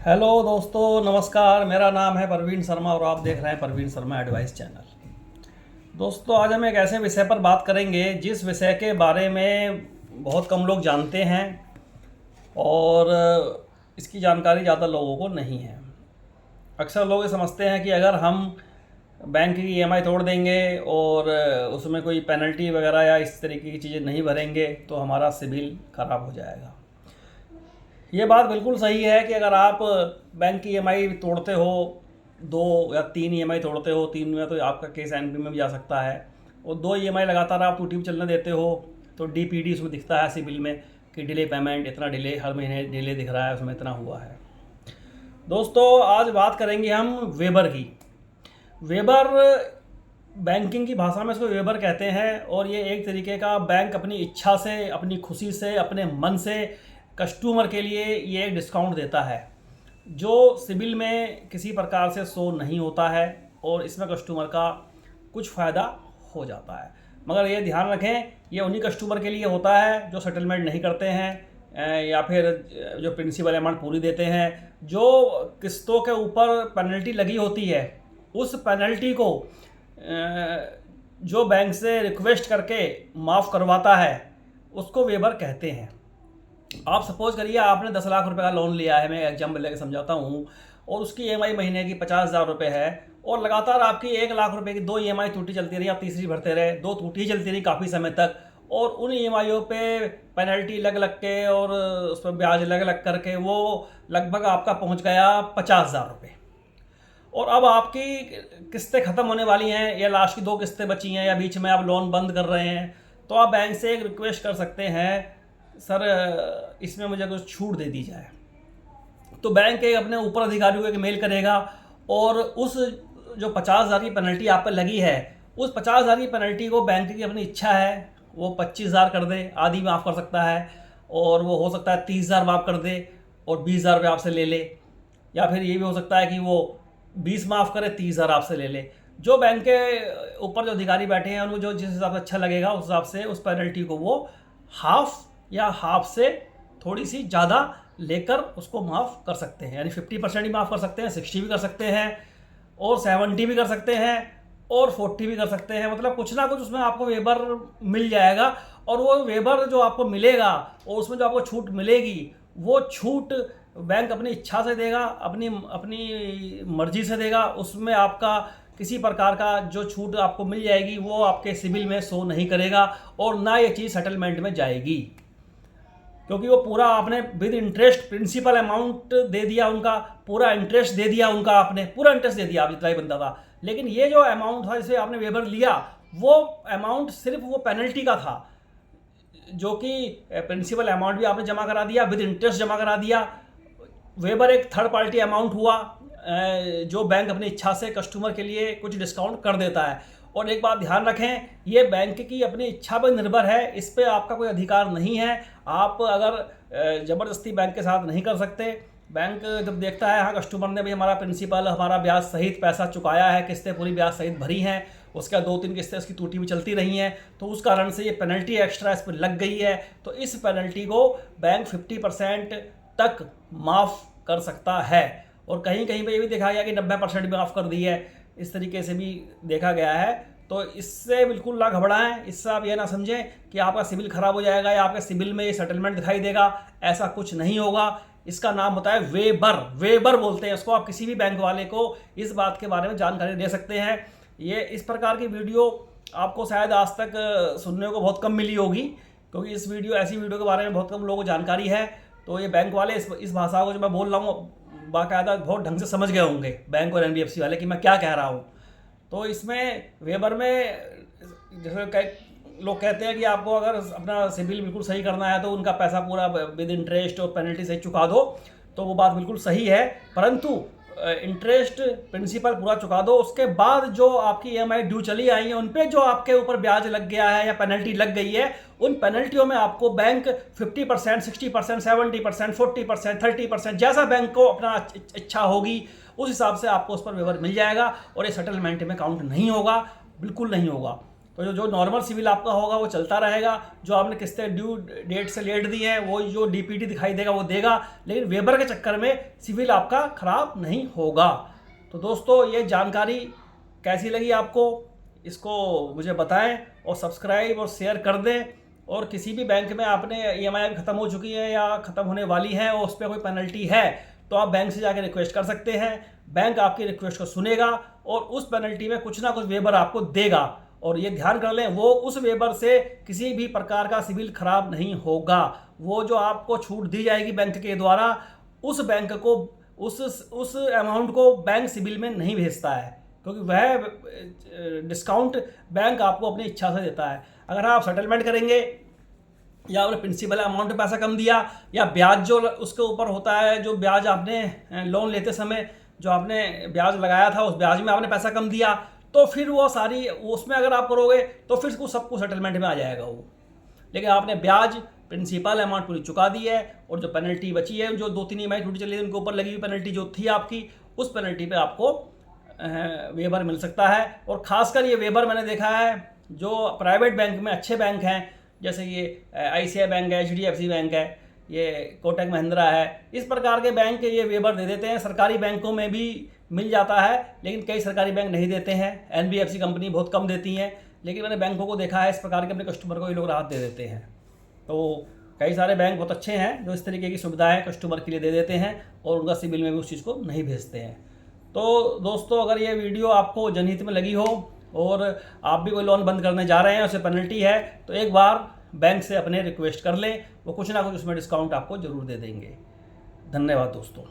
Hello दोस्तों, नमस्कार। मेरा नाम है परवीन शर्मा और आप देख रहे हैं परवीन शर्मा एडवाइस चैनल। दोस्तों, आज हम एक ऐसे विषय पर बात करेंगे जिस विषय के बारे में बहुत कम लोग जानते हैं और इसकी जानकारी ज़्यादा लोगों को नहीं है। अक्सर लोग ये समझते हैं कि अगर हम बैंक की ईएमआई तोड़ देंगे और उसमें कोई पेनल्टी वगैरह या इस तरीके की चीज़ें नहीं भरेंगे तो हमारा सिबिल ख़राब हो जाएगा। ये बात बिल्कुल सही है कि अगर आप बैंक की ईएमआई तोड़ते हो, 2 या 3 ईएमआई तोड़ते हो, 3 में तो आपका केस एनपी में भी जा सकता है, और 2 ईएमआई लगातार आप टूटी चलने देते हो तो डीपीडी उसमें दिखता है सिबिल में कि डिले पेमेंट, इतना डिले, हर महीने डिले दिख रहा है, उसमें इतना हुआ है। दोस्तों, आज बात करेंगे हम वेबर की। वेबर बैंकिंग की भाषा में इसको वेबर कहते हैं, और ये एक तरीके का बैंक अपनी इच्छा से, अपनी खुशी से, अपने मन से कस्टमर के लिए ये एक डिस्काउंट देता है जो सिबिल में किसी प्रकार से शो नहीं होता है, और इसमें कस्टमर का कुछ फ़ायदा हो जाता है। मगर ये ध्यान रखें, ये उन्हीं कस्टमर के लिए होता है जो सेटलमेंट नहीं करते हैं या फिर जो प्रिंसिपल अमाउंट पूरी देते हैं। जो किस्तों के ऊपर पेनल्टी लगी होती है, उस पेनल्टी को जो बैंक से रिक्वेस्ट करके माफ़ करवाता है उसको वेबर कहते हैं। आप सपोज करिए आपने 10 लाख रुपए का लोन लिया है, मैं एग्जाम्पल लेके समझाता हूँ, और उसकी ईएमआई महीने की 50,000 रुपये है, और लगातार आपकी 1 लाख रुपए की 2 ईएमआई टूटी चलती रही, आप तीसरी भरते रहे, 2 टूटी चलती रही काफ़ी समय तक, और उन ईएमआईओं पे पेनल्टी लग लग के और उस पर ब्याज लग लग करके वो लगभग आपका पहुँच गया 50,000 रुपये। और अब आपकी किस्तें ख़त्म होने वाली हैं, या लास्ट की 2 किस्तें बची हैं, या बीच में आप लोन बंद कर रहे हैं, तो आप बैंक से एक रिक्वेस्ट कर सकते हैं, सर इसमें मुझे कुछ छूट दे दी जाए। तो बैंक एक अपने ऊपर अधिकारियों को एक मेल करेगा, और उस जो 50,000 की पेनल्टी आप पर लगी है, उस 50,000 की पेनल्टी को बैंक की अपनी इच्छा है वो 25,000 कर दे, आधी माफ़ कर सकता है, और वो हो सकता है 30,000 माफ़ कर दे और 20,000 रुपये आपसे ले ले, या फिर ये भी हो सकता है कि वो 20 माफ़ करे, 30,000 आपसे ले ले। जो बैंक के ऊपर जो अधिकारी बैठे हैं उनको जो जिस हिसाब से अच्छा लगेगा उस हिसाब से उस पेनल्टी को वो हाफ या हाफ से थोड़ी सी ज़्यादा लेकर उसको माफ़ कर सकते हैं। यानी 50% ही माफ़ कर सकते हैं, 60 भी कर सकते हैं, और 70 भी कर सकते हैं, और 40 भी कर सकते हैं। मतलब कुछ ना कुछ उसमें आपको वेबर मिल जाएगा, और वो वेबर जो आपको मिलेगा और उसमें जो आपको छूट मिलेगी, वो छूट बैंक अपनी इच्छा से देगा, अपनी अपनी मर्जी से देगा। उसमें आपका किसी प्रकार का जो छूट आपको मिल जाएगी वो आपके सिबिल में शो नहीं करेगा, और ना ये चीज़ सेटलमेंट में जाएगी, क्योंकि वो पूरा आपने विद इंटरेस्ट प्रिंसिपल अमाउंट दे दिया, उनका पूरा इंटरेस्ट दे दिया, उनका आपने पूरा इंटरेस्ट दे दिया, आप जितना ही बनता था। लेकिन ये जो अमाउंट था जिसे आपने वेबर लिया, वो अमाउंट सिर्फ वो पेनल्टी का था, जो कि प्रिंसिपल अमाउंट भी आपने जमा करा दिया, विद इंटरेस्ट जमा करा दिया। वेबर एक थर्ड पार्टी अमाउंट हुआ जो बैंक अपनी इच्छा से कस्टमर के लिए कुछ डिस्काउंट कर देता है। और एक बात ध्यान रखें, ये बैंक की अपनी इच्छा पर निर्भर है, इस पर आपका कोई अधिकार नहीं है। आप अगर ज़बरदस्ती बैंक के साथ नहीं कर सकते। बैंक जब देखता है हाँ कस्टमर ने भी हमारा प्रिंसिपल, हमारा ब्याज सहित पैसा चुकाया है, किस्तें पूरी ब्याज सहित भरी हैं, उसका 2-3 किस्तें उसकी टूटी भी चलती रही हैं, तो उस कारण से ये पेनल्टी एक्स्ट्रा इस पर लग गई है, तो इस पेनल्टी को बैंक 50% तक माफ़ कर सकता है। और कहीं कहीं पे ये भी देखा गया कि 90% भी माफ़ कर दी है, इस तरीके से भी देखा गया है। तो इससे बिल्कुल ना घबराएं, इससे आप ये ना समझें कि आपका सिबिल खराब हो जाएगा या आपके सिबिल में ये सेटलमेंट दिखाई देगा, ऐसा कुछ नहीं होगा। इसका नाम होता है वेबर, वेबर बोलते हैं इसको। आप किसी भी बैंक वाले को इस बात के बारे में जानकारी दे सकते हैं। ये इस प्रकार की वीडियो आपको शायद आज तक सुनने को बहुत कम मिली होगी, क्योंकि ऐसी वीडियो के बारे में बहुत कम लोगों को जानकारी है। तो ये बैंक वाले इस भाषा को जो मैं बोल रहा हूँ बाकायदा बहुत ढंग से समझ गए होंगे, बैंक और एनबीएफसी वाले, कि मैं क्या कह रहा हूँ। तो इसमें वेबर में जैसे कई लोग कहते हैं कि आपको अगर अपना सिबिल बिल्कुल सही करना है तो उनका पैसा पूरा विद इंटरेस्ट और पेनल्टी से चुका दो, तो वो बात बिल्कुल सही है। परंतु इंटरेस्ट प्रिंसिपल पूरा चुका दो, उसके बाद जो आपकी ईएमआई ड्यू चली आई है उन पे जो आपके ऊपर ब्याज लग गया है या पेनल्टी लग गई है, उन पेनल्टियों में आपको बैंक 50%, 60%, 70%, 40%, 30%, जैसा बैंक को अपना इच्छा होगी उस हिसाब से आपको उस पर वेवर मिल जाएगा, और ये सेटलमेंट में काउंट नहीं होगा, बिल्कुल नहीं होगा। तो जो नॉर्मल सिविल आपका होगा वो चलता रहेगा, जो आपने किस्तें ड्यू डेट से लेट दी हैं वो जो डीपीटी दिखाई देगा वो देगा, लेकिन वेबर के चक्कर में सिविल आपका ख़राब नहीं होगा। तो दोस्तों ये जानकारी कैसी लगी आपको, इसको मुझे बताएं और सब्सक्राइब और शेयर कर दें। और किसी भी बैंक में आपने EMI ख़त्म हो चुकी है या ख़त्म होने वाली है और उस पर कोई पेनल्टी है तो आप बैंक से जाकर रिक्वेस्ट कर सकते हैं। बैंक आपकी रिक्वेस्ट को सुनेगा और उस पेनल्टी में कुछ ना कुछ वेबर आपको देगा। और ये ध्यान कर लें, वो उस वेबर से किसी भी प्रकार का सिविल खराब नहीं होगा। वो जो आपको छूट दी जाएगी बैंक के द्वारा, उस बैंक को उस अमाउंट को बैंक सिविल में नहीं भेजता है, क्योंकि वह डिस्काउंट बैंक आपको अपनी इच्छा से देता है। अगर आप सेटलमेंट करेंगे या आपने प्रिंसिपल अमाउंट में पैसा कम दिया या ब्याज जो उसके ऊपर होता है, जो ब्याज आपने लोन लेते समय जो आपने ब्याज लगाया था उस ब्याज में आपने पैसा कम दिया, तो फिर वो सारी उसमें अगर आप करोगे तो फिर सब कुछ सेटलमेंट में आ जाएगा वो। लेकिन आपने ब्याज प्रिंसिपल अमाउंट पूरी चुका दी है और जो पेनल्टी बची है, जो 2-3 EMI छूटी चली उनके ऊपर लगी हुई पेनल्टी जो थी आपकी, उस पेनल्टी पे आपको वेबर मिल सकता है। और ख़ासकर ये वेबर मैंने देखा है जो प्राइवेट बैंक में अच्छे बैंक हैं, जैसे ये ICICI बैंक है, HDFC बैंक है, ये कोटक महिंद्रा है, इस प्रकार के बैंक ये वेबर दे देते हैं। सरकारी बैंकों में भी मिल जाता है, लेकिन कई सरकारी बैंक नहीं देते हैं। NBFC कंपनी बहुत कम देती हैं, लेकिन मैंने बैंकों को देखा है इस प्रकार के अपने कस्टमर को ये लोग राहत दे देते हैं। तो कई सारे बैंक बहुत अच्छे हैं जो इस तरीके की सुविधाएं कस्टमर के लिए दे देते हैं और उनका सिबिल में भी उस चीज़ को नहीं भेजते हैं। तो दोस्तों अगर ये वीडियो आपको जनहित में लगी हो और आप भी कोई लोन बंद करने जा रहे हैं, उसे पेनल्टी है, तो एक बार बैंक से अपने रिक्वेस्ट कर लें, वो कुछ ना कुछ उसमें डिस्काउंट आपको ज़रूर दे देंगे। धन्यवाद दोस्तों।